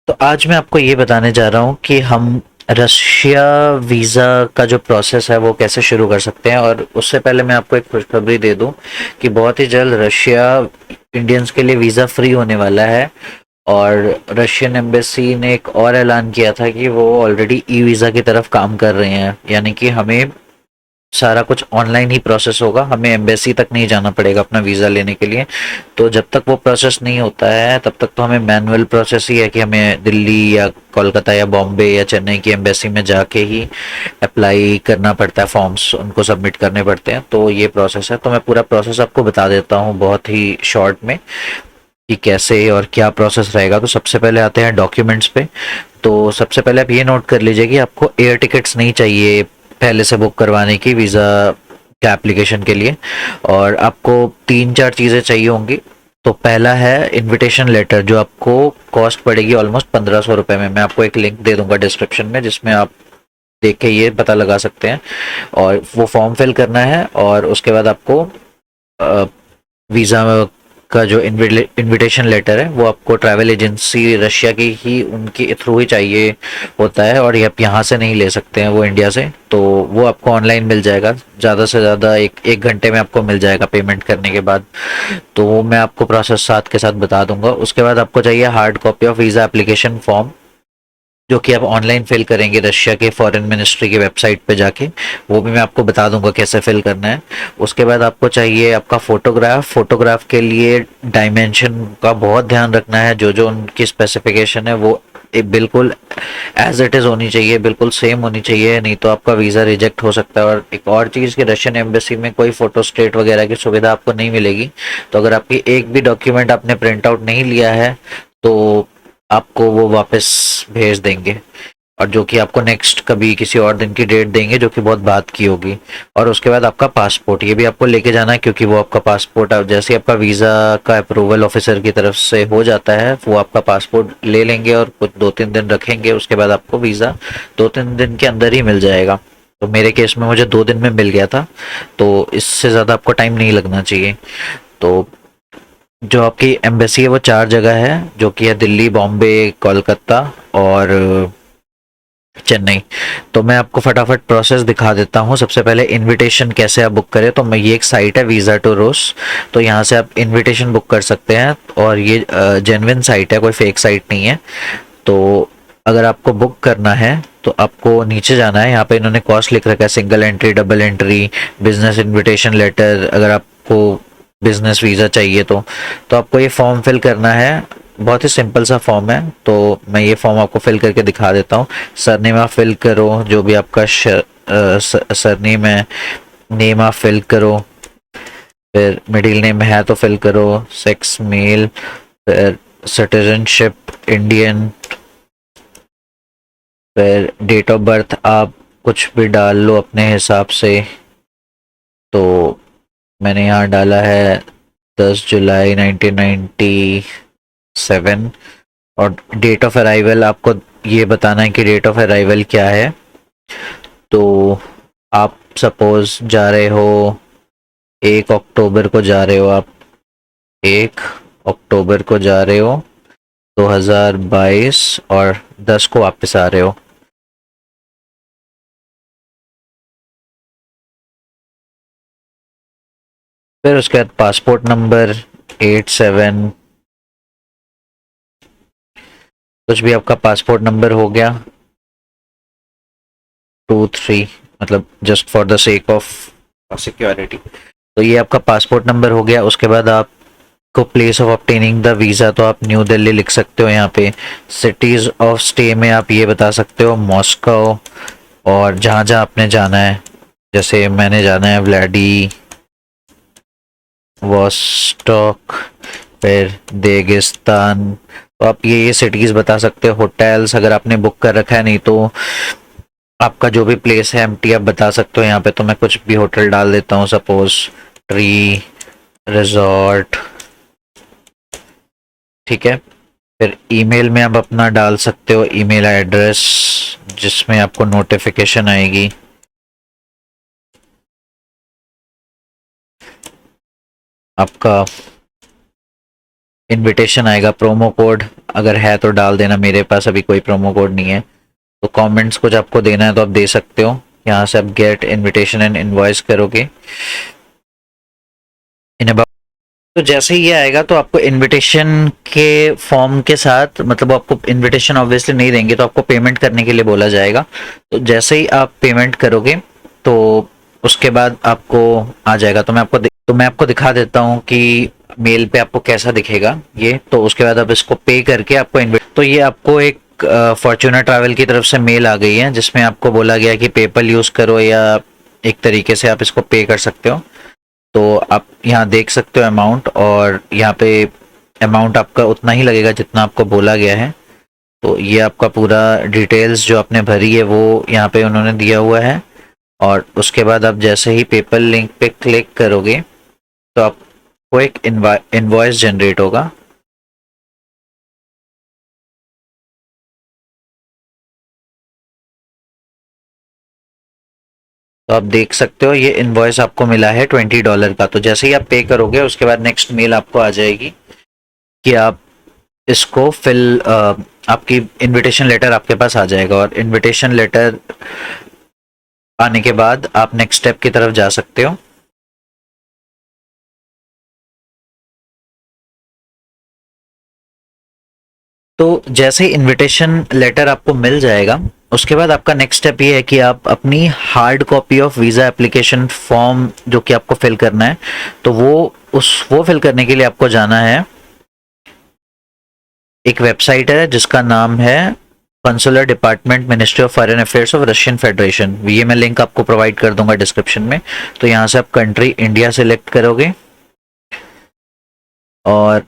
तो आज मैं आपको ये बताने जा रहा हूँ कि हम रशिया वीज़ा का जो प्रोसेस है वो कैसे शुरू कर सकते हैं। और उससे पहले मैं आपको एक खुशखबरी दे दूँ कि बहुत ही जल्द रशिया इंडियंस के लिए वीज़ा फ्री होने वाला है। और रशियन एम्बेसी ने एक और ऐलान किया था कि वो ऑलरेडी ई वीज़ा की तरफ काम कर रहे हैं, यानी कि हमें सारा कुछ ऑनलाइन ही प्रोसेस होगा, हमें एम्बेसी तक नहीं जाना पड़ेगा अपना वीज़ा लेने के लिए। तो जब तक वो प्रोसेस नहीं होता है तब तक तो हमें मैनुअल प्रोसेस ही है कि हमें दिल्ली या कोलकाता या बॉम्बे या चेन्नई की एम्बेसी में जाके ही अप्लाई करना पड़ता है, फॉर्म्स उनको सबमिट करने पड़ते हैं। तो ये प्रोसेस है, तो मैं पूरा प्रोसेस आपको बता देता हूँ बहुत ही शॉर्ट में कि कैसे और क्या प्रोसेस रहेगा। तो सबसे पहले आते हैं डॉक्यूमेंट्स पे। तो सबसे पहले आप ये नोट कर लीजिए कि आपको एयर टिकट्स नहीं चाहिए पहले से बुक करवाने की वीज़ा के एप्लीकेशन के लिए। और आपको तीन चार चीज़ें चाहिए होंगी। तो पहला है इनविटेशन लेटर, जो आपको कॉस्ट पड़ेगी ऑलमोस्ट 1500 रुपये में। मैं आपको एक लिंक दे दूंगा डिस्क्रिप्शन में जिसमें आप देख के ये पता लगा सकते हैं। और वो फॉर्म फिल करना है और उसके बाद आपको वीज़ा का जो इनविटेशन लेटर है वो आपको ट्रैवल एजेंसी रशिया की ही उनके थ्रू ही चाहिए होता है, और ये आप यहाँ से नहीं ले सकते हैं वो इंडिया से। तो वो आपको ऑनलाइन मिल जाएगा, ज़्यादा से ज़्यादा एक एक घंटे में आपको मिल जाएगा पेमेंट करने के बाद। तो वो मैं आपको प्रोसेस साथ के साथ बता दूंगा। उसके बाद आपको चाहिए hard copy of visa application form, जो कि आप ऑनलाइन फिल करेंगे रशिया के फॉरेन मिनिस्ट्री की वेबसाइट पे जाके। वो भी मैं आपको बता दूंगा कैसे फिल करना है। उसके बाद आपको चाहिए आपका फोटोग्राफ। फोटोग्राफ के लिए डायमेंशन का बहुत ध्यान रखना है, जो जो उनकी स्पेसिफिकेशन है वो बिल्कुल एज इट इज़ होनी चाहिए, बिल्कुल सेम होनी चाहिए, नहीं तो आपका वीज़ा रिजेक्ट हो सकता है। और एक और चीज़ कि रशियन एम्बेसी में कोई फोटो स्टेट वगैरह की सुविधा आपको नहीं मिलेगी। तो अगर आपकी एक भी डॉक्यूमेंट आपने प्रिंट आउट नहीं लिया है तो आपको वो वापस भेज देंगे, और जो कि आपको नेक्स्ट कभी किसी और दिन की डेट देंगे जो कि बहुत बात की होगी। और उसके बाद आपका पासपोर्ट, ये भी आपको लेके जाना है, क्योंकि वो आपका पासपोर्ट अब जैसे ही आपका वीज़ा का अप्रूवल ऑफिसर की तरफ से हो जाता है वो आपका पासपोर्ट ले लेंगे और कुछ 2-3 दिन रखेंगे। उसके बाद आपको वीज़ा 2-3 दिन के अंदर ही मिल जाएगा। तो मेरे केस में मुझे 2 दिन में मिल गया था, तो इससे ज़्यादा आपको टाइम नहीं लगना चाहिए। तो जो आपकी एम्बेसी है वो 4 जगह है, जो कि है दिल्ली, बॉम्बे, कोलकाता और चेन्नई। तो मैं आपको फटाफट प्रोसेस दिखा देता हूँ। सबसे पहले इनविटेशन कैसे आप बुक करें, तो मैं ये एक साइट है वीज़ा टू रोस, तो यहाँ से आप इनविटेशन बुक कर सकते हैं। और ये जेन्युइन साइट है, कोई फेक साइट नहीं है। तो अगर आपको बुक करना है तो आपको नीचे जाना है, यहाँ पे इन्होंने कॉस्ट लिख रखा है, single entry, double entry, business invitation letter, अगर आपको बिजनेस वीज़ा चाहिए तो आपको ये फॉर्म फिल करना है। बहुत ही सिंपल सा फॉर्म है, तो मैं ये फॉर्म आपको फिल करके दिखा देता हूँ। सरनेम आप फिल करो, जो भी आपका सरनेम है, नेम आप फिल करो, फिर मिडिल नेम है तो फिल करो, सेक्स मेल, फिर सिटीजनशिप इंडियन, फिर डेट ऑफ बर्थ आप कुछ भी डाल लो अपने हिसाब से। तो मैंने यहाँ डाला है 10 जुलाई 1997। और डेट ऑफ अराइवल आपको ये बताना है कि डेट ऑफ अराइवल क्या है। तो आप सपोज जा रहे हो 1 अक्टूबर को जा रहे हो आप, 1 अक्टूबर को जा रहे हो 2022, और 10 को वापस आ रहे हो। फिर उसके बाद पासपोर्ट नंबर 87, कुछ भी आपका पासपोर्ट नंबर हो गया, 23, मतलब just for the sake of security. तो ये आपका पासपोर्ट नंबर हो गया। उसके बाद आपको place of obtaining the visa, तो आप न्यू दिल्ली लिख सकते हो यहाँ पे। सिटीज़ ऑफ स्टे में आप ये बता सकते हो मॉस्को, और जहाँ जहाँ आपने जाना है, जैसे मैंने जाना है व्लाडी वॉस्टॉक, फिर देगिस्तान। तो आप ये सिटीज़ बता सकते हो। होटल्स अगर आपने बुक कर रखा है, नहीं तो आपका जो भी प्लेस है एम्प्टी आप बता सकते हो यहाँ पे। तो मैं कुछ भी होटल डाल देता हूँ, सपोज ट्री रिजॉर्ट, ठीक है। फिर ईमेल में आप अपना डाल सकते हो ईमेल एड्रेस, जिसमें आपको नोटिफिकेशन आएगी। आपका इनविटेशन आएगा, प्रोमो कोड अगर है तो डाल देना, मेरे पास अभी कोई प्रोमो कोड नहीं है। तो कमेंट्स कुछ आपको देना है तो आप दे सकते हो। यहाँ से आप गेट इनविटेशन एंड इनवॉइस करोगे इन अबाउट। तो जैसे ही ये आएगा तो आपको इनविटेशन के फॉर्म के साथ, मतलब आपको इनविटेशन ऑब्वियसली नहीं देंगे तो आपको पेमेंट करने के लिए बोला जाएगा। तो जैसे ही आप पेमेंट करोगे तो उसके बाद आपको आ जाएगा। तो मैं आपको दिखा देता हूँ कि मेल पे आपको कैसा दिखेगा ये। तो उसके बाद आप इसको पे करके आपको इनविट, तो ये आपको एक फॉर्च्यूनर ट्रैवल की तरफ से मेल आ गई है जिसमें आपको बोला गया कि पेपल यूज करो या एक तरीके से आप इसको पे कर सकते हो। तो आप यहाँ देख सकते हो अमाउंट, और यहाँ पे अमाउंट आपका उतना ही लगेगा जितना आपको बोला गया है। तो ये आपका पूरा डिटेल्स जो आपने भरी है वो यहाँ पे उन्होंने दिया हुआ है। और उसके बाद आप जैसे ही पेपल लिंक पे क्लिक करोगे तो आपको एक इनवॉइस जनरेट होगा। तो आप देख सकते हो ये इनवॉइस आपको मिला है $20 का। तो जैसे ही आप पे करोगे उसके बाद नेक्स्ट मेल आपको आ जाएगी कि आप इसको आपकी इनविटेशन लेटर आपके पास आ जाएगा। और इनविटेशन लेटर आने के बाद आप नेक्स्ट स्टेप की तरफ जा सकते हो। तो जैसे ही इनविटेशन लेटर आपको मिल जाएगा उसके बाद आपका नेक्स्ट स्टेप ये है कि आप अपनी hard copy of visa application form जो कि आपको फिल करना है, तो वो फिल करने के लिए आपको जाना है। एक वेबसाइट है जिसका नाम है consular department, ministry of foreign affairs of Russian federation. ये मैं लिंक आपको प्रोवाइड कर दूंगा डिस्क्रिप्शन में। तो यहाँ से आप कंट्री इंडिया सेलेक्ट करोगे और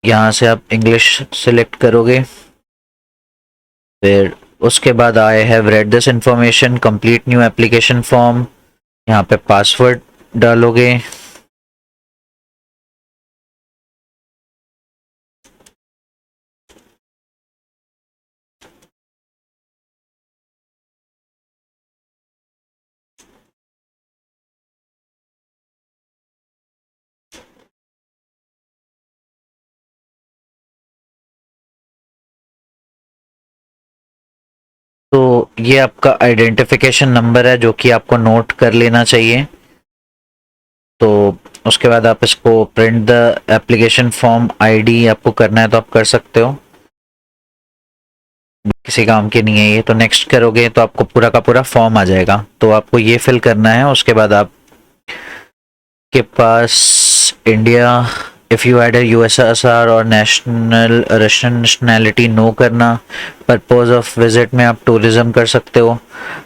यहाँ से आप इंग्लिश सेलेक्ट करोगे। फिर उसके बाद I have read this information, complete new application form, यहाँ पे पासवर्ड डालोगे। तो ये आपका आइडेंटिफिकेशन नंबर है जो कि आपको नोट कर लेना चाहिए। तो उसके बाद आप इसको print the application form ID आपको करना है तो आप कर सकते हो, किसी काम की नहीं है ये। तो नेक्स्ट करोगे तो आपको पूरा का पूरा फॉर्म आ जाएगा। तो आपको ये फिल करना है। उसके बाद आप के पास India, if you had USSR और नेशनल रशियन नेशनैलिटी नो करना। पर्पज ऑफ विजिट में आप टूरिज्म कर सकते हो।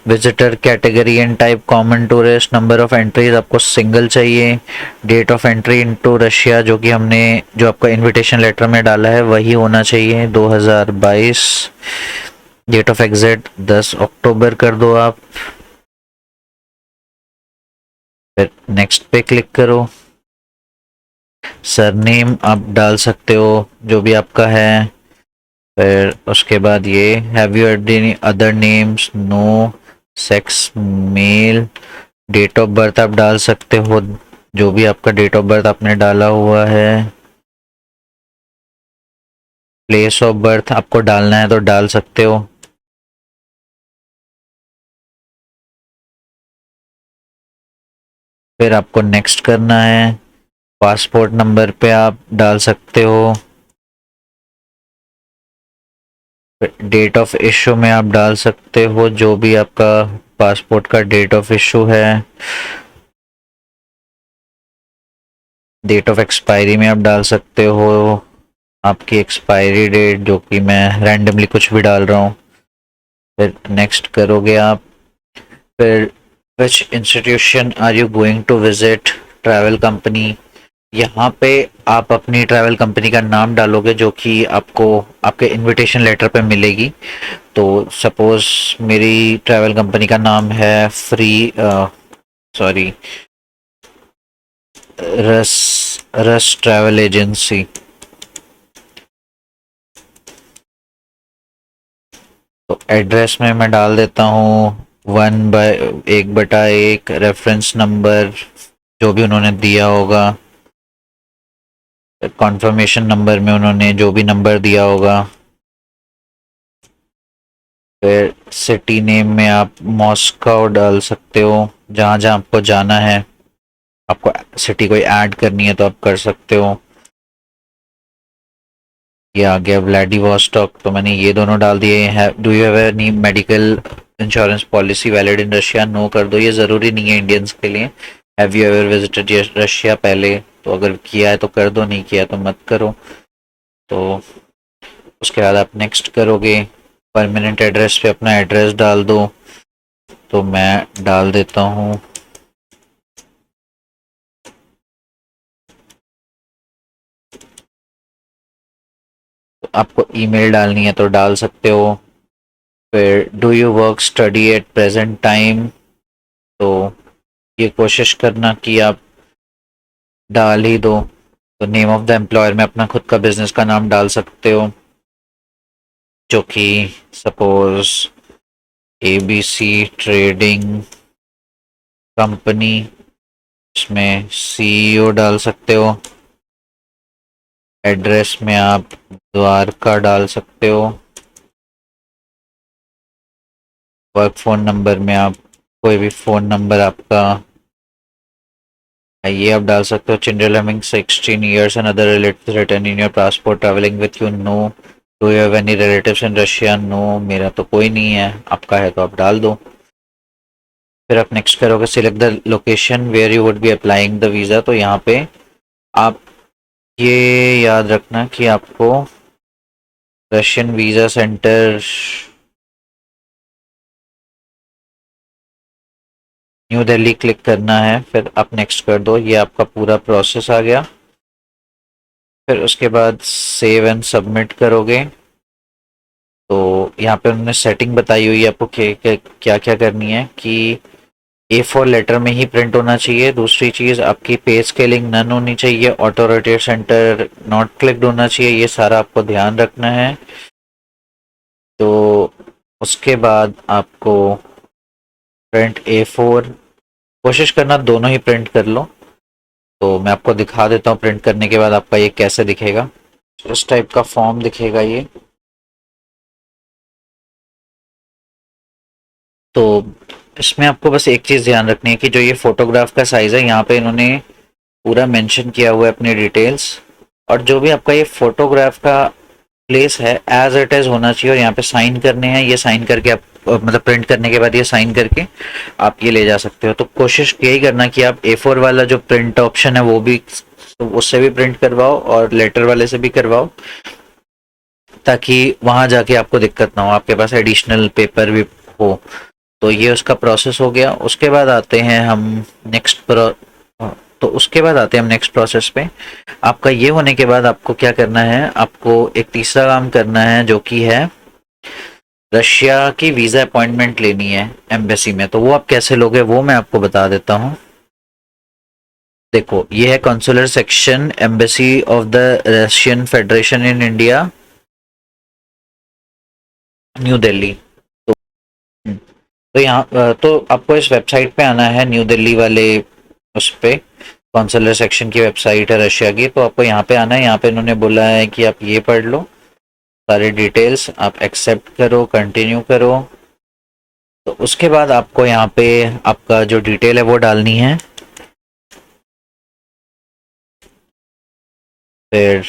Visitor category and type common tourist. Number of entries आपको सिंगल चाहिए। Date of entry into Russia जो कि हमने जो आपका इनविटेशन लेटर में डाला है वही होना चाहिए 2022। डेट ऑफ एग्जिट 10 अक्टूबर कर दो आप। फिर नेक्स्ट पे क्लिक करो। सरनेम आप डाल सकते हो जो भी आपका है। फिर उसके बाद ये have you had any other names, no, sex male. Date of birth आप डाल सकते हो जो भी आपका डेट ऑफ बर्थ आपने डाला हुआ है। प्लेस ऑफ बर्थ आपको डालना है तो डाल सकते हो। फिर आपको नेक्स्ट करना है। पासपोर्ट नंबर पे आप डाल सकते हो। डेट ऑफ इशू में आप डाल सकते हो जो भी आपका पासपोर्ट का डेट ऑफ इशू है। डेट ऑफ एक्सपायरी में आप डाल सकते हो आपकी एक्सपायरी डेट, जो कि मैं रैंडमली कुछ भी डाल रहा हूँ। फिर नेक्स्ट करोगे आप। फिर which institution are you going to visit, travel company. यहाँ पे आप अपनी ट्रैवल कंपनी का नाम डालोगे जो कि आपको आपके इनविटेशन लेटर पे मिलेगी। तो सपोज मेरी ट्रैवल कंपनी का नाम है सॉरी रस रस ट्रैवल एजेंसी। तो एड्रेस में मैं डाल देता हूँ 1/1/1, रेफरेंस नंबर जो भी उन्होंने दिया होगा। कॉन्फर्मेशन नंबर में उन्होंने जो भी नंबर दिया होगा, फिर सिटी नेम में आप मॉस्को डाल सकते हो, जहाँ जहाँ आपको जाना है। आपको सिटी कोई ऐड करनी है तो आप कर सकते हो। ये आ गया व्लादिवोस्टॉक, तो मैंने ये दोनों डाल दिए हैं। Do you have any medical insurance policy valid in Russia? No कर दो, ये ज़रूरी नहीं है इंडियंस के लिए। Have you ever visited Russia पहले? तो अगर किया है तो कर दो, नहीं किया तो मत करो। तो उसके बाद आप नेक्स्ट करोगे। परमानेंट एड्रेस पे अपना एड्रेस डाल दो, तो मैं डाल देता हूँ। तो आपको ईमेल डालनी है तो डाल सकते हो। फिर do you work study at present time, तो ये कोशिश करना कि आप डाल ही दो। तो नेम ऑफ द एम्प्लॉयर में अपना खुद का बिजनेस का नाम डाल सकते हो, जो कि सपोज ABC ट्रेडिंग कंपनी, इसमें CEO डाल सकते हो। एड्रेस में आप द्वारका डाल सकते हो। वर्क फ़ोन नंबर में आप कोई भी फ़ोन नंबर आपका ये आप डाल सकते हो। Children having 16 years and other relatives return in your passport travelling with you? No. Do you have any relatives in Russia? No, मेरा तो कोई नहीं है। आपका है तो आप डाल दो। फिर आप नेक्स्ट करोगे select the location where you would be applying the visa, तो यहाँ पे आप ये याद रखना कि आपको Russian visa centre new Delhi click करना है। फिर आप नेक्स्ट कर दो, ये आपका पूरा प्रोसेस आ गया। फिर उसके बाद सेव एंड सबमिट करोगे। तो यहाँ पे उन्होंने सेटिंग बताई हुई है आपको क्या क्या करनी है, कि A4 लेटर में ही प्रिंट होना चाहिए। दूसरी चीज़, आपकी पेज स्केलिंग नन होनी चाहिए। Auto rotate centre not clicked होना चाहिए। ये सारा आपको ध्यान रखना है। तो उसके बाद आपको प्रिंट A4 कोशिश करना दोनों ही प्रिंट कर लो। तो मैं आपको दिखा देता हूँ प्रिंट करने के बाद आपका ये कैसे दिखेगा। इस टाइप का फॉर्म दिखेगा ये। तो इसमें आपको बस एक चीज़ ध्यान रखनी है कि जो ये फोटोग्राफ का साइज़ है, यहाँ पे इन्होंने पूरा मेंशन किया हुआ है अपनी डिटेल्स। और जो भी आपका ये फोटोग्राफ का प्लेस है एज इट इज़ होना चाहिए। और यहाँ पे साइन करने हैं, ये साइन करके आप मतलब प्रिंट करने के बाद ये साइन करके आप ये ले जा सकते हो। तो कोशिश यही करना कि आप A4 वाला जो प्रिंट ऑप्शन है वो भी, तो उससे भी प्रिंट करवाओ और लेटर वाले से भी करवाओ, ताकि वहां जाके आपको दिक्कत ना हो, आपके पास एडिशनल पेपर भी हो। तो ये उसका प्रोसेस हो गया। उसके बाद आते हैं हम नेक्स्ट तो उसके बाद आते हैं हम नेक्स्ट प्रोसेस पे। आपका ये होने के बाद आपको क्या करना है, आपको एक तीसरा काम करना है, जो कि है रशिया की वीज़ा अपॉइंटमेंट लेनी है एम्बेसी में। तो वो आप कैसे लोगे वो मैं आपको बता देता हूँ। देखो, ये है consular section embassy of the Russian federation in India, new Delhi. तो यहाँ तो आपको इस वेबसाइट पे आना है, न्यू दिल्ली वाले उस पे कॉन्सुलर सेक्शन की वेबसाइट है रशिया की। तो आपको यहाँ पे आना है। यहाँ पे इन्होंने बोला है कि आप ये पढ़ लो सारे डिटेल्स, आप एक्सेप्ट करो, कंटिन्यू करो। तो उसके बाद आपको यहाँ पे आपका जो डिटेल है वो डालनी है। फिर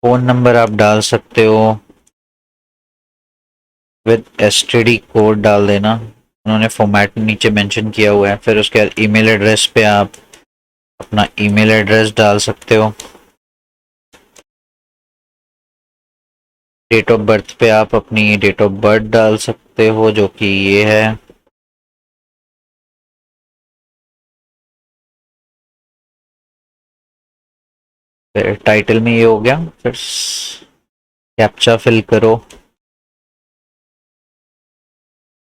फ़ोन नंबर आप डाल सकते हो, विद STD कोड डाल देना। उन्होंने फॉर्मेट नीचे मेंशन किया हुआ है। फिर उसके बाद ईमेल एड्रेस पे आप अपना ईमेल एड्रेस डाल सकते हो। डेट ऑफ बर्थ पे आप अपनी डेट ऑफ बर्थ डाल सकते हो, जो कि ये है। फिर टाइटल में ये हो गया। फिर कैप्चा फिल करो।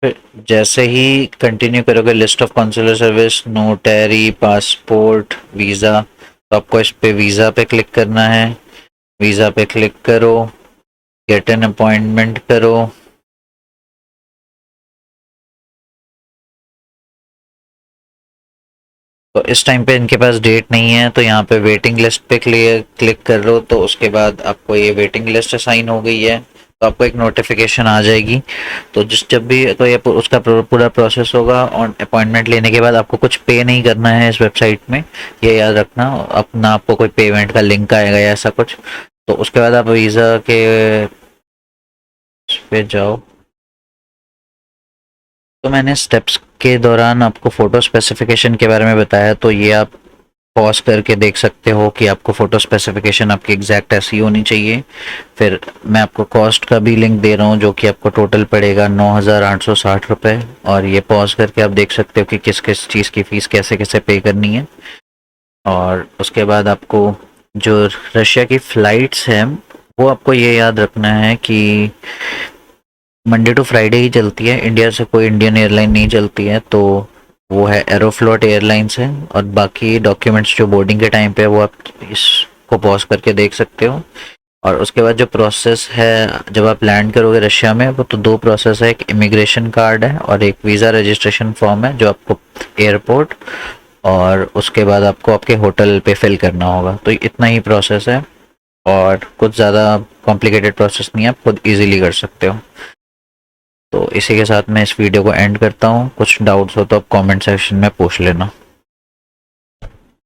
फिर जैसे ही कंटिन्यू करोगे, list of consular service, notary, passport, visa, तो आपको इस पे वीज़ा पे क्लिक करना है। वीज़ा पे क्लिक करो, गेट एन अपॉइंटमेंट करो। तो इस टाइम पे इनके पास डेट नहीं है, तो यहाँ पे वेटिंग लिस्ट पे क्लिक कर लो, तो उसके बाद आपको ये वेटिंग लिस्ट असाइन हो गई है, तो आपको एक नोटिफिकेशन आ जाएगी। तो जब भी तो ये उसका पूरा प्रोसेस होगा, और अपॉइंटमेंट लेने के बाद आपको कुछ पे नहीं करना है इस वेबसाइट में, ये याद रखना। अपना आपको कोई पेमेंट का लिंक आएगा या ऐसा कुछ। तो उसके बाद आप वीज़ा के उस पे जाओ। तो मैंने स्टेप्स के दौरान आपको फ़ोटो स्पेसिफिकेशन के बारे में बताया, तो ये आप पॉज करके देख सकते हो कि आपको फ़ोटो स्पेसिफिकेशन आपकी एग्जैक्ट ऐसी होनी चाहिए। फिर मैं आपको कॉस्ट का भी लिंक दे रहा हूँ, जो कि आपको टोटल पड़ेगा 9,860 रुपये। और ये पॉज करके आप देख सकते हो कि किस किस चीज़ की फ़ीस कैसे कैसे पे करनी है। और उसके बाद आपको जो रशिया की फ़्लाइट्स हैं, वो आपको ये याद रखना है कि मंडे टू फ्राइडे ही चलती है, इंडिया से कोई इंडियन एयरलाइन नहीं चलती है। तो वो है एरोफ्लोट एयरलाइंस है। और बाकी डॉक्यूमेंट्स जो बोर्डिंग के टाइम पे है, वो आप इसको पॉज करके देख सकते हो। और उसके बाद जो प्रोसेस है, जब आप लैंड करोगे रशिया में, वो तो दो प्रोसेस है, एक इमिग्रेशन कार्ड है और एक वीज़ा रजिस्ट्रेशन फॉर्म है, जो आपको एयरपोर्ट और उसके बाद आपको आपके होटल पे फिल करना होगा। तो इतना ही प्रोसेस है, और कुछ ज़्यादा कॉम्प्लिकेटेड प्रोसेस नहीं है, आप खुद ईजिली कर सकते हो। तो इसी के साथ मैं इस वीडियो को एंड करता हूँ। कुछ डाउट्स हो तो आप कमेंट सेक्शन में पूछ लेना।